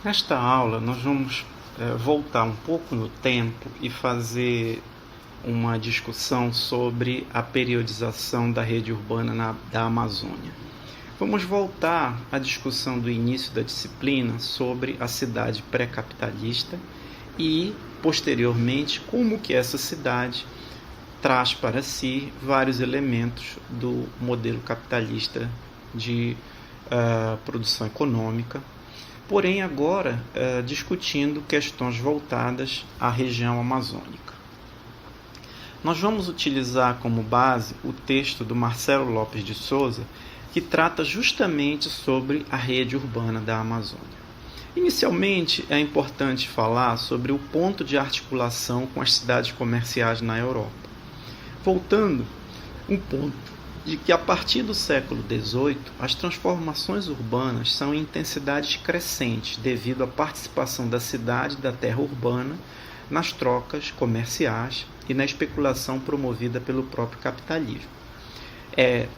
Nesta aula, nós vamos voltar um pouco no tempo e fazer uma discussão sobre a periodização da rede urbana da Amazônia. Vamos voltar à discussão do início da disciplina sobre a cidade pré-capitalista e, posteriormente, como que essa cidade traz para si vários elementos do modelo capitalista de produção econômica, porém agora discutindo questões voltadas à região amazônica. Nós vamos utilizar como base o texto do Marcelo Lopes de Souza, que trata justamente sobre a rede urbana da Amazônia. Inicialmente, é importante falar sobre o ponto de articulação com as cidades comerciais na Europa. Voltando, um ponto de que a partir do século XVIII, as transformações urbanas são em intensidades crescentes devido à participação da cidade e da terra urbana nas trocas comerciais e na especulação promovida pelo próprio capitalismo.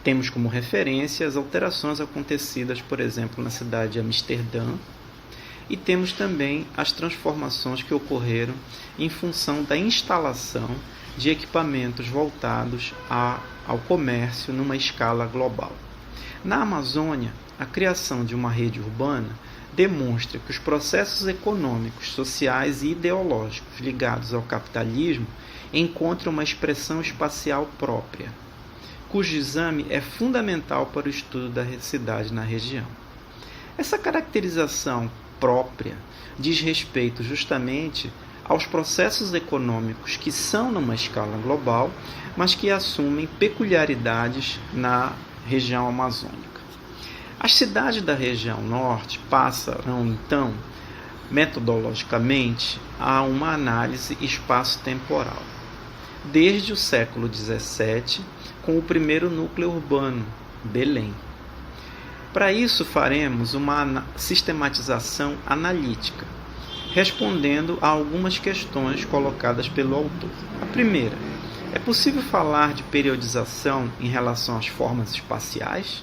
Temos como referência as alterações acontecidas, por exemplo, na cidade de Amsterdã, e temos também as transformações que ocorreram em função da instalação de equipamentos voltados ao comércio numa escala global. Na Amazônia, a criação de uma rede urbana demonstra que os processos econômicos, sociais e ideológicos ligados ao capitalismo encontram uma expressão espacial própria, cujo exame é fundamental para o estudo da cidade na região. Essa caracterização própria diz respeito justamente aos processos econômicos que são numa escala global, mas que assumem peculiaridades na região amazônica. As cidades da região norte passarão, então, metodologicamente, a uma análise espaço-temporal, desde o século XVII, com o primeiro núcleo urbano, Belém. Para isso, faremos uma sistematização analítica, respondendo a algumas questões colocadas pelo autor. A primeira, é possível falar de periodização em relação às formas espaciais?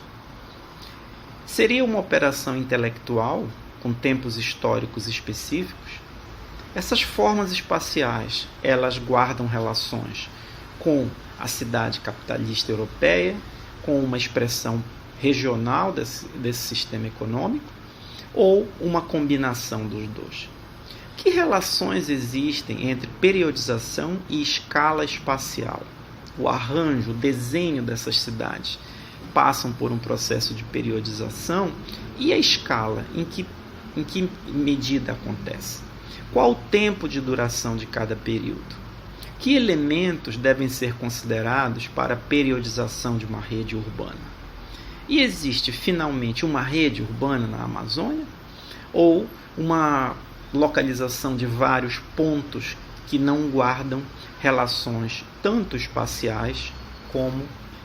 Seria uma operação intelectual, com tempos históricos específicos? Essas formas espaciais, elas guardam relações com a cidade capitalista europeia, com uma expressão regional desse sistema econômico, ou uma combinação dos dois? Que relações existem entre periodização e escala espacial? O arranjo, o desenho dessas cidades passam por um processo de periodização, e a escala, em que medida acontece? Qual o tempo de duração de cada período? Que elementos devem ser considerados para a periodização de uma rede urbana? E existe finalmente uma rede urbana na Amazônia? Ou uma localização de vários pontos que não guardam relações tanto espaciais como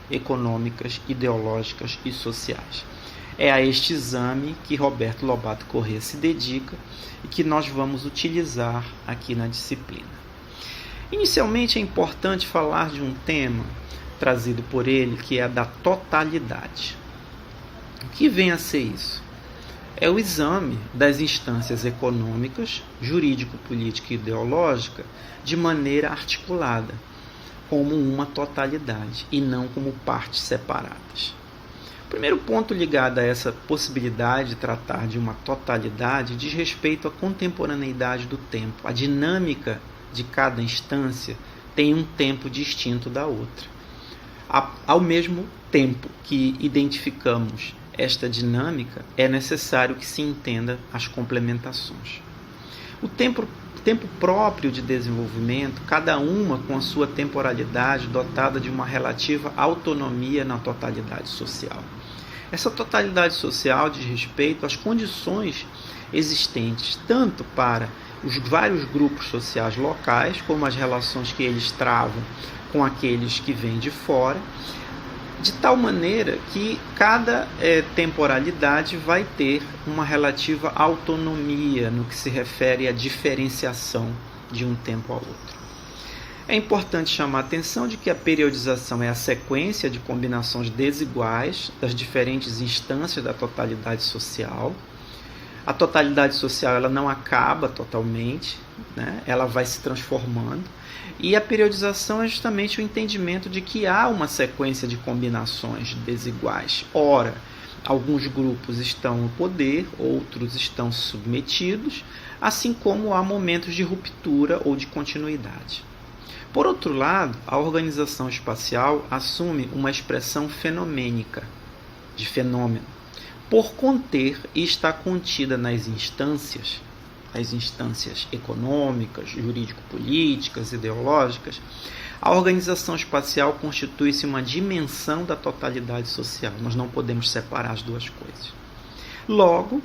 econômicas, ideológicas e sociais? É a este exame que Roberto Lobato Corrêa se dedica e que nós vamos utilizar aqui na disciplina. Inicialmente é importante falar de um tema trazido por ele, que é a da totalidade. O que vem a ser isso? É o exame das instâncias econômicas, jurídico-política e ideológica de maneira articulada, como uma totalidade e não como partes separadas. O primeiro ponto ligado a essa possibilidade de tratar de uma totalidade diz respeito à contemporaneidade do tempo. A dinâmica de cada instância tem um tempo distinto da outra. Ao mesmo tempo que identificamos esta dinâmica, é necessário que se entenda as complementações. O tempo próprio de desenvolvimento, cada uma com a sua temporalidade dotada de uma relativa autonomia na totalidade social. Essa totalidade social diz respeito às condições existentes, tanto para os vários grupos sociais locais, como as relações que eles travam com aqueles que vêm de fora, de tal maneira que cada temporalidade vai ter uma relativa autonomia no que se refere à diferenciação de um tempo ao outro. É importante chamar a atenção de que a periodização é a sequência de combinações desiguais das diferentes instâncias da totalidade social, A totalidade social ela não acaba totalmente, né? Ela vai se transformando. E a periodização é justamente o entendimento de que há uma sequência de combinações desiguais. Ora, alguns grupos estão no poder, outros estão submetidos, assim como há momentos de ruptura ou de continuidade. Por outro lado, a organização espacial assume uma expressão fenomênica, de fenômeno, por conter e estar contida nas instâncias, as instâncias econômicas, jurídico-políticas, ideológicas. A organização espacial constitui-se uma dimensão da totalidade social. Nós não podemos separar as duas coisas. Logo,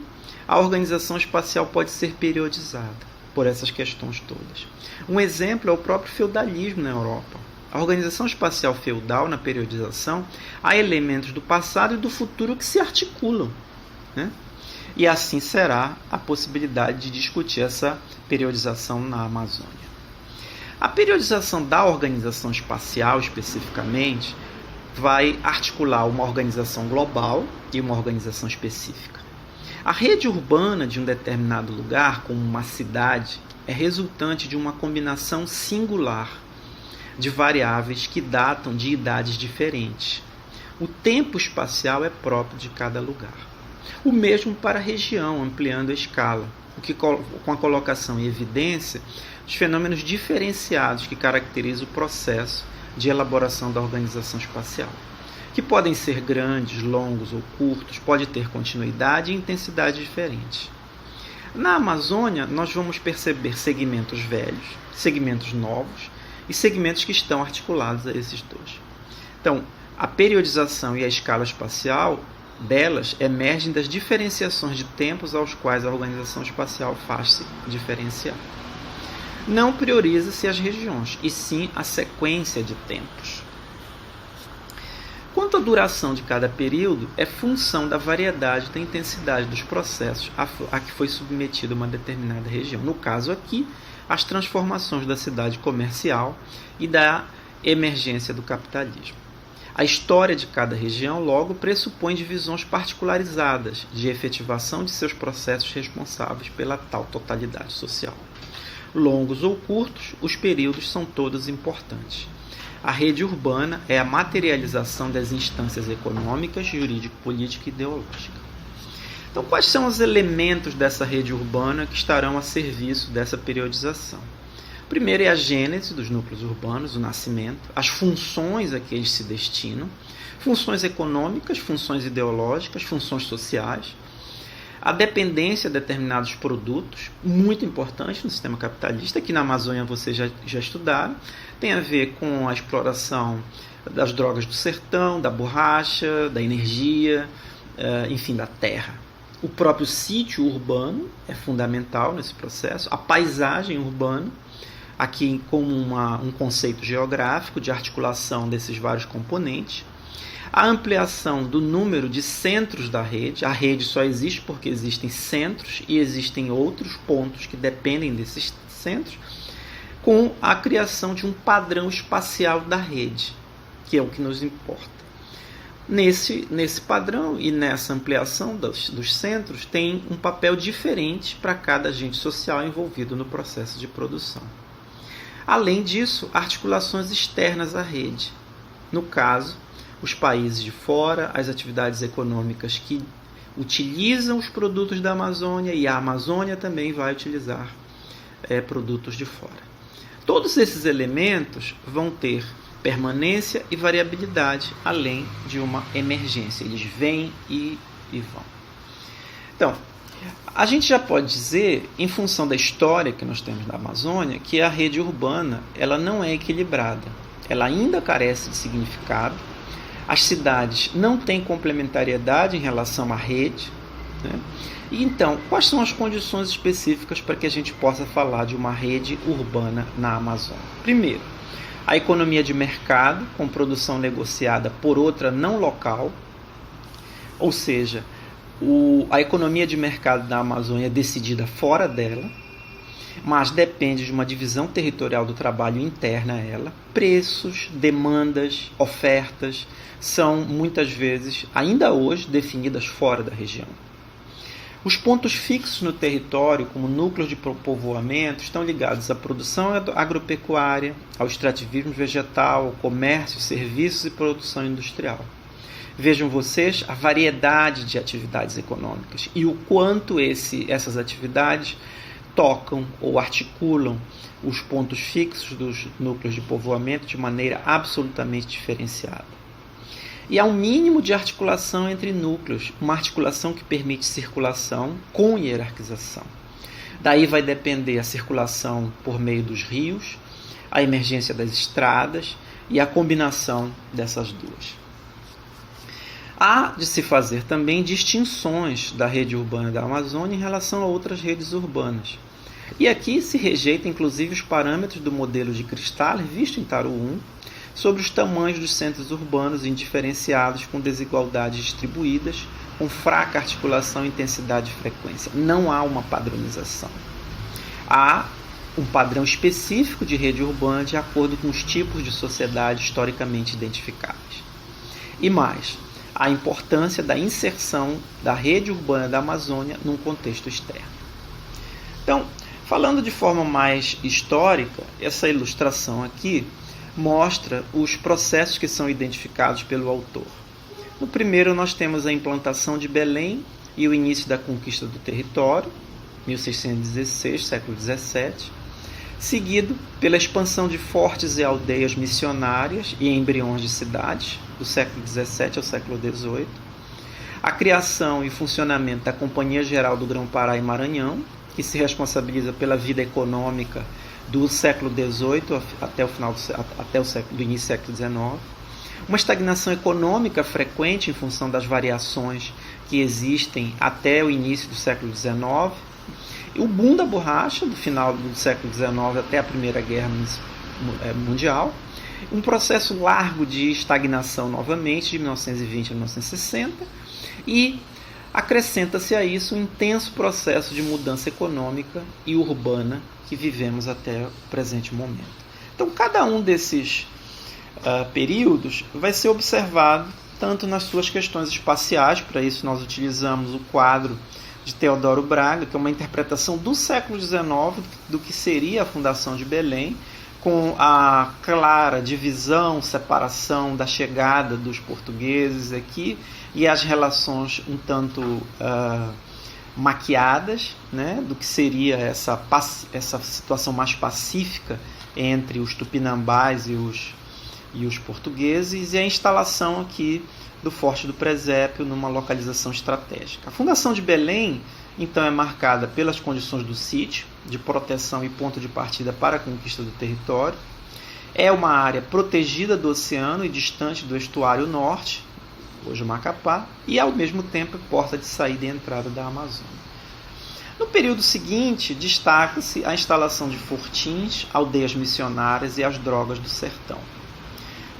a organização espacial pode ser periodizada por essas questões todas. Um exemplo é o próprio feudalismo na Europa. A organização espacial feudal, na periodização, há elementos do passado e do futuro que se articulam, né? E assim será a possibilidade de discutir essa periodização na Amazônia. A periodização da organização espacial, especificamente, vai articular uma organização global e uma organização específica. A rede urbana de um determinado lugar, como uma cidade, é resultante de uma combinação singular de variáveis que datam de idades diferentes. O tempo espacial é próprio de cada lugar. O mesmo para a região, ampliando a escala, o que com a colocação em evidência dos fenômenos diferenciados que caracterizam o processo de elaboração da organização espacial, que podem ser grandes, longos ou curtos, pode ter continuidade e intensidade diferentes. Na Amazônia, nós vamos perceber segmentos velhos, segmentos novos e segmentos que estão articulados a esses dois. Então, a periodização e a escala espacial delas emergem das diferenciações de tempos aos quais a organização espacial faz-se diferenciar. Não prioriza-se as regiões, e sim a sequência de tempos. Quanto à duração de cada período, é função da variedade da intensidade dos processos a que foi submetida uma determinada região. No caso aqui, as transformações da cidade comercial e da emergência do capitalismo. A história de cada região, logo, pressupõe divisões particularizadas de efetivação de seus processos responsáveis pela tal totalidade social. Longos ou curtos, os períodos são todos importantes. A rede urbana é a materialização das instâncias econômicas, jurídico-política e ideológica. Então, quais são os elementos dessa rede urbana que estarão a serviço dessa periodização? Primeiro é a gênese dos núcleos urbanos, o nascimento, as funções a que eles se destinam, funções econômicas, funções ideológicas, funções sociais, a dependência de determinados produtos, muito importante no sistema capitalista, que na Amazônia vocês já estudaram, tem a ver com a exploração das drogas do sertão, da borracha, da energia, enfim, da terra. O próprio sítio urbano é fundamental nesse processo, a paisagem urbana, aqui como um conceito geográfico de articulação desses vários componentes, a ampliação do número de centros da rede. A rede só existe porque existem centros e existem outros pontos que dependem desses centros, com a criação de um padrão espacial da rede, que é o que nos importa. Nesse padrão e nessa ampliação dos centros tem um papel diferente para cada agente social envolvido no processo de produção. Além disso, articulações externas à rede. No caso, os países de fora, as atividades econômicas que utilizam os produtos da Amazônia, e a Amazônia também vai utilizar produtos de fora. Todos esses elementos vão ter permanência e variabilidade, além de uma emergência. Eles vêm e vão. Então, a gente já pode dizer, em função da história que nós temos da Amazônia, que a rede urbana ela não é equilibrada. Ela ainda carece de significado. As cidades não têm complementariedade em relação à rede, né? E então, quais são as condições específicas para que a gente possa falar de uma rede urbana na Amazônia? Primeiro, a economia de mercado, com produção negociada por outra não local, ou seja, a economia de mercado da Amazônia é decidida fora dela, mas depende de uma divisão territorial do trabalho interna a ela. Preços, demandas, ofertas são muitas vezes, ainda hoje, definidas fora da região. Os pontos fixos no território, como núcleos de povoamento, estão ligados à produção agropecuária, ao extrativismo vegetal, ao comércio, serviços e produção industrial. Vejam vocês a variedade de atividades econômicas e o quanto essas atividades tocam ou articulam os pontos fixos dos núcleos de povoamento de maneira absolutamente diferenciada. E há um mínimo de articulação entre núcleos, uma articulação que permite circulação com hierarquização. Daí vai depender a circulação por meio dos rios, a emergência das estradas e a combinação dessas duas. Há de se fazer também distinções da rede urbana da Amazônia em relação a outras redes urbanas. E aqui se rejeita inclusive os parâmetros do modelo de Cristalli visto em Tarô 1, sobre os tamanhos dos centros urbanos indiferenciados com desigualdades distribuídas, com fraca articulação, intensidade e frequência. Não há uma padronização. Há um padrão específico de rede urbana de acordo com os tipos de sociedade historicamente identificáveis. E mais, a importância da inserção da rede urbana da Amazônia num contexto externo. Então, falando de forma mais histórica, essa ilustração aqui mostra os processos que são identificados pelo autor. No primeiro, nós temos a implantação de Belém e o início da conquista do território, 1616, século XVII, seguido pela expansão de fortes e aldeias missionárias e embriões de cidades, do século XVII ao século XVIII, a criação e funcionamento da Companhia Geral do Grão-Pará e Maranhão, que se responsabiliza pela vida econômica do século XVIII até o início do século XIX, uma estagnação econômica frequente em função das variações que existem até o início do século XIX, e o boom da borracha do final do século XIX até a Primeira Guerra Mundial, um processo largo de estagnação novamente, de 1920 a 1960, e acrescenta-se a isso um intenso processo de mudança econômica e urbana que vivemos até o presente momento. Então, cada um desses períodos vai ser observado tanto nas suas questões espaciais, para isso nós utilizamos o quadro de Teodoro Braga, que é uma interpretação do século XIX do que seria a fundação de Belém, com a clara divisão, separação da chegada dos portugueses aqui e as relações um tanto maquiadas, né, do que seria essa situação mais pacífica entre os tupinambás e os portugueses, e a instalação aqui do Forte do Presépio numa localização estratégica. A fundação de Belém, então, é marcada pelas condições do sítio, de proteção e ponto de partida para a conquista do território. É uma área protegida do oceano e distante do estuário norte, hoje o Macapá, e ao mesmo tempo porta de saída e entrada da Amazônia. No período seguinte, destaca-se a instalação de fortins, aldeias missionárias e as drogas do sertão.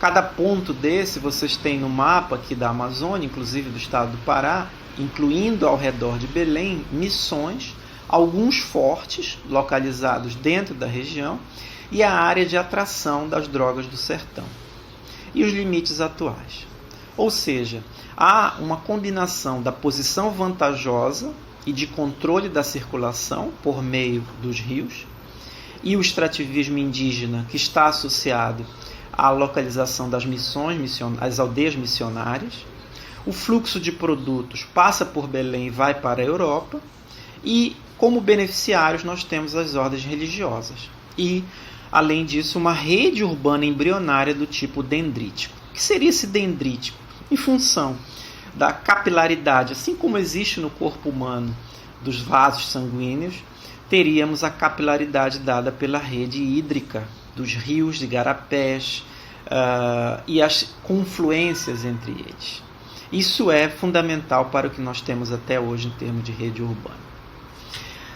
Cada ponto desse vocês têm no mapa aqui da Amazônia, inclusive do estado do Pará, incluindo ao redor de Belém, missões, alguns fortes localizados dentro da região e a área de atração das drogas do sertão. E os limites atuais. Ou seja, há uma combinação da posição vantajosa e de controle da circulação por meio dos rios e o extrativismo indígena que está associado à localização das as aldeias missionárias. O fluxo de produtos passa por Belém e vai para a Europa, e como beneficiários nós temos as ordens religiosas. E, além disso, uma rede urbana embrionária do tipo dendrítico. O que seria esse dendrítico? Em função da capilaridade, assim como existe no corpo humano dos vasos sanguíneos, teríamos a capilaridade dada pela rede hídrica dos rios de igarapés e as confluências entre eles. Isso é fundamental para o que nós temos até hoje em termos de rede urbana.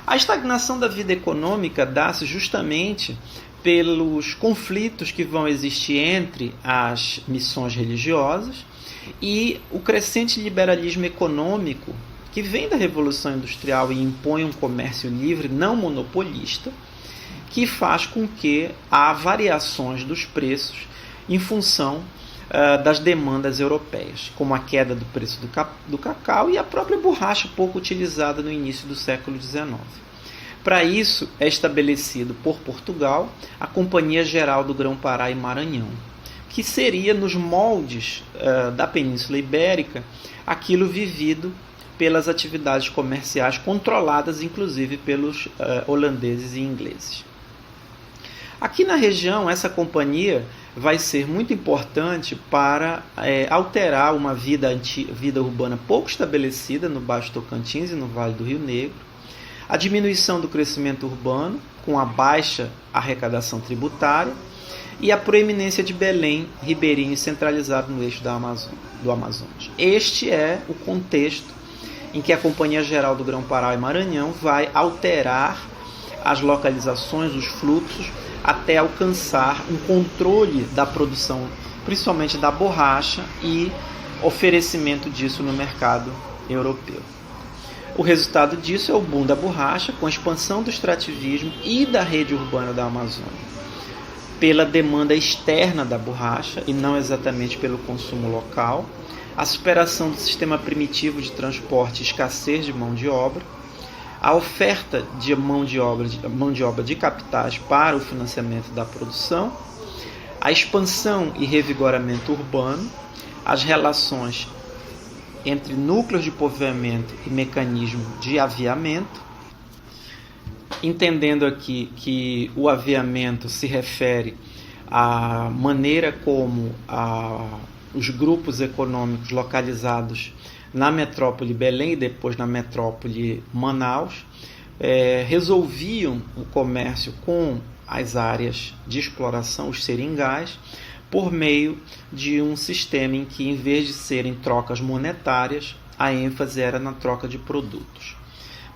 A estagnação da vida econômica dá-se justamente pelos conflitos que vão existir entre as missões religiosas e o crescente liberalismo econômico que vem da Revolução Industrial e impõe um comércio livre não monopolista, que faz com que há variações dos preços em função das demandas europeias, como a queda do preço do cacau e a própria borracha pouco utilizada no início do século XIX. Para isso, é estabelecido por Portugal a Companhia Geral do Grão-Pará e Maranhão, que seria, nos moldes da Península Ibérica, aquilo vivido pelas atividades comerciais controladas, inclusive, pelos holandeses e ingleses. Aqui na região, essa companhia vai ser muito importante para alterar uma vida urbana pouco estabelecida no Baixo Tocantins e no Vale do Rio Negro, a diminuição do crescimento urbano, com a baixa arrecadação tributária, e a proeminência de Belém, ribeirinho centralizado no eixo do Amazonas. Este é o contexto em que a Companhia Geral do Grão-Pará e Maranhão vai alterar as localizações, os fluxos, até alcançar um controle da produção, principalmente da borracha, e oferecimento disso no mercado europeu. O resultado disso é o boom da borracha, com a expansão do extrativismo e da rede urbana da Amazônia, pela demanda externa da borracha e não exatamente pelo consumo local, a superação do sistema primitivo de transporte e escassez de mão de obra, a oferta de mão de obra de capitais para o financiamento da produção, a expansão e revigoramento urbano, as relações entre núcleos de povoamento e mecanismo de aviamento, entendendo aqui que o aviamento se refere à maneira como os grupos econômicos localizados na metrópole Belém e depois na metrópole Manaus resolviam o comércio com as áreas de exploração, os seringais, por meio de um sistema em que, em vez de serem trocas monetárias, a ênfase era na troca de produtos.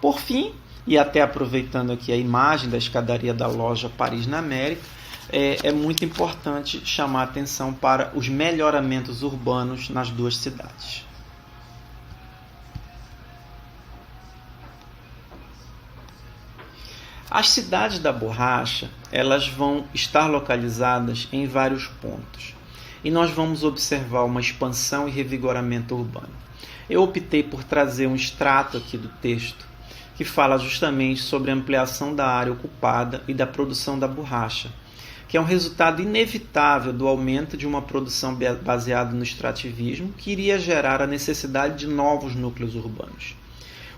Por fim, e até aproveitando aqui a imagem da escadaria da loja Paris na América, é muito importante chamar a atenção para os melhoramentos urbanos nas duas cidades. As cidades da borracha, elas vão estar localizadas em vários pontos, e nós vamos observar uma expansão e revigoramento urbano. Eu optei por trazer um extrato aqui do texto que fala justamente sobre a ampliação da área ocupada e da produção da borracha, que é um resultado inevitável do aumento de uma produção baseada no extrativismo, que iria gerar a necessidade de novos núcleos urbanos.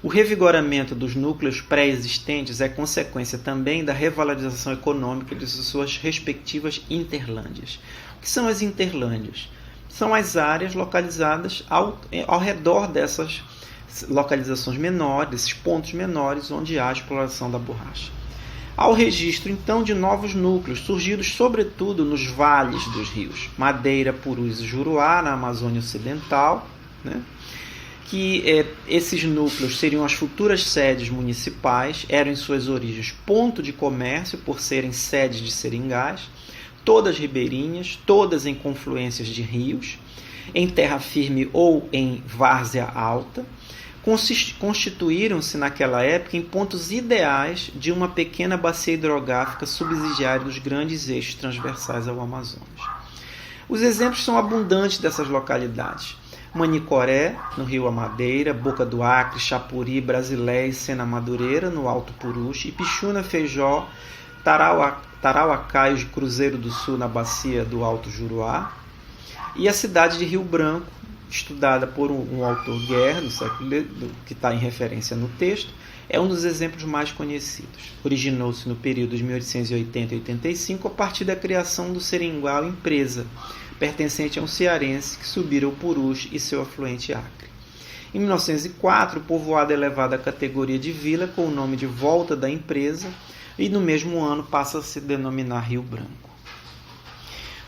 O revigoramento dos núcleos pré-existentes é consequência também da revalorização econômica de suas respectivas interlândias. O que são as interlândias? São as áreas localizadas ao redor dessas localizações menores, desses pontos menores onde há a exploração da borracha. Há o registro, então, de novos núcleos, surgidos sobretudo nos vales dos rios Madeira, Purus e Juruá, na Amazônia Ocidental, que esses núcleos seriam as futuras sedes municipais, eram em suas origens ponto de comércio por serem sedes de seringais, todas ribeirinhas, todas em confluências de rios, em terra firme ou em várzea alta, constituíram-se naquela época em pontos ideais de uma pequena bacia hidrográfica subsidiária dos grandes eixos transversais ao Amazonas. Os exemplos são abundantes dessas localidades. Manicoré, no rio Madeira, Boca do Acre, Chapuri, Brasilé e Sena Madureira, no Alto Purus, Ipixuna, Feijó, Tarauacá e Cruzeiro do Sul, na bacia do Alto Juruá, e a cidade de Rio Branco, estudada por um autor Guerra, que está em referência no texto, é um dos exemplos mais conhecidos. Originou-se no período de 1880 e 85 a partir da criação do Seringal Empresa, pertencente a um cearense que subira o Purus e seu afluente Acre. Em 1904, o povoado é elevado à categoria de vila com o nome de Volta da Empresa e no mesmo ano passa a se denominar Rio Branco.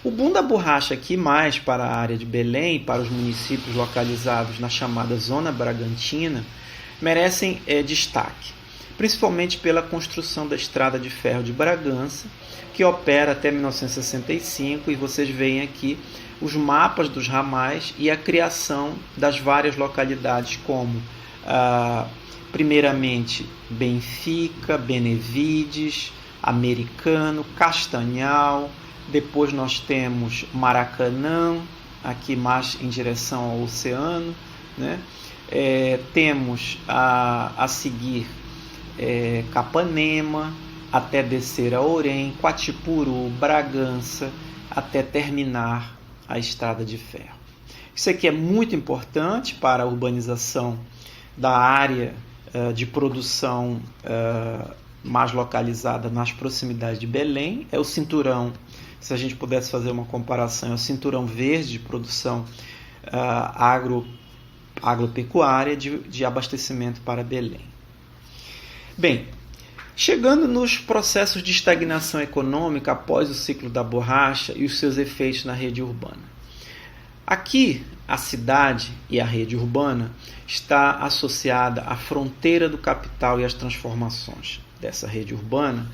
O boom da borracha aqui, mais para a área de Belém, para os municípios localizados na chamada Zona Bragantina, merecem destaque, principalmente pela construção da estrada de ferro de Bragança, que opera até 1965, e vocês veem aqui os mapas dos ramais e a criação das várias localidades, como, primeiramente, Benfica, Benevides, Americano, Castanhal, depois nós temos Maracanã, aqui mais em direção ao oceano, né? Temos a seguir Capanema, até descer a Orem, Quatipuru, Bragança, até terminar a Estrada de Ferro. Isso aqui é muito importante para a urbanização da área de produção mais localizada nas proximidades de Belém. É o cinturão, se a gente pudesse fazer uma comparação, é o cinturão verde de produção agropecuária de abastecimento para Belém. Bem, chegando nos processos de estagnação econômica após o ciclo da borracha e os seus efeitos na rede urbana. Aqui, a cidade e a rede urbana está associada à fronteira do capital, e as transformações dessa rede urbana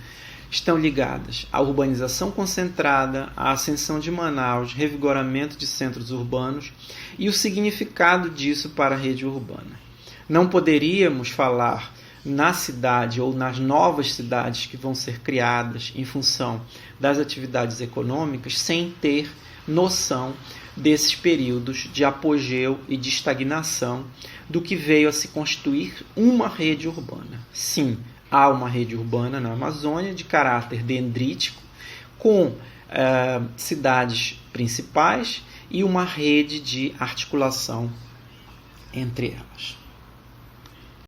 estão ligadas à urbanização concentrada, à ascensão de Manaus, revigoramento de centros urbanos e o significado disso para a rede urbana. Não poderíamos falar na cidade ou nas novas cidades que vão ser criadas em função das atividades econômicas sem ter noção desses períodos de apogeu e de estagnação do que veio a se constituir uma rede urbana. Sim, há uma rede urbana na Amazônia de caráter dendrítico, com cidades principais e uma rede de articulação entre elas.